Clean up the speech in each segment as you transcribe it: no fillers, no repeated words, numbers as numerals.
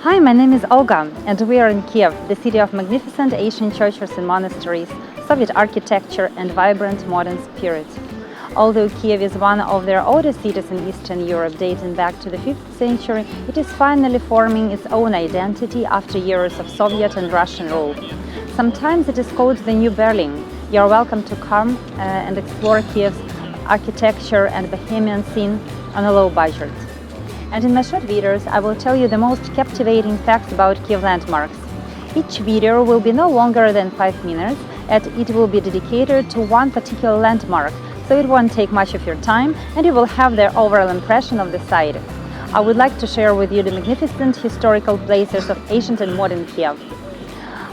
Hi, my name is Olga, and we are in Kiev, the city of magnificent ancient churches and monasteries, Soviet architecture, and vibrant modern spirit. Although Kiev is one of their oldest cities in Eastern Europe, dating back to the 5th century, it is finally forming its own identity after years of Soviet and Russian rule. Sometimes it is called the New Berlin. You are welcome to come and explore Kiev's architecture and bohemian scene on a low budget. And in my short videos, I will tell you the most captivating facts about Kiev landmarks. Each video will be no longer than 5 minutes, and it will be dedicated to one particular landmark, so it won't take much of your time, and you will have the overall impression of the site. I would like to share with you the magnificent historical places of ancient and modern Kiev.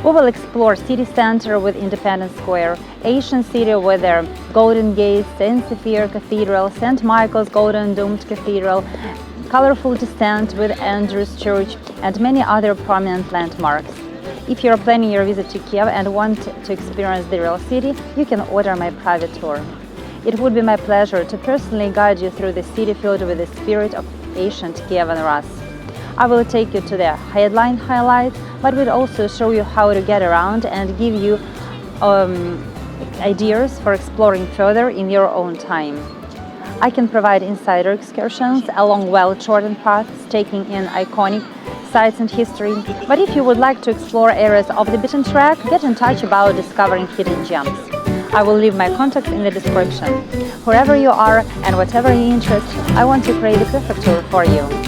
We will explore city center with Independence Square, ancient city with their Golden Gate, St. Sophia Cathedral, St. Michael's Golden Domed Cathedral, colorful descent with Andrew's Church, and many other prominent landmarks. If you are planning your visit to Kiev and want to experience the real city, you can order my private tour. It would be my pleasure to personally guide you through the city filled with the spirit of ancient Kiev and Rus. I will take you to the headline highlights, but will also show you how to get around and give you ideas for exploring further in your own time. I can provide insider excursions along well-trodden paths, taking in iconic sites and history. But if you would like to explore areas off the beaten track, get in touch about discovering hidden gems. I will leave my contacts in the description. Wherever you are and whatever your interest, I want to create the perfect tour for you.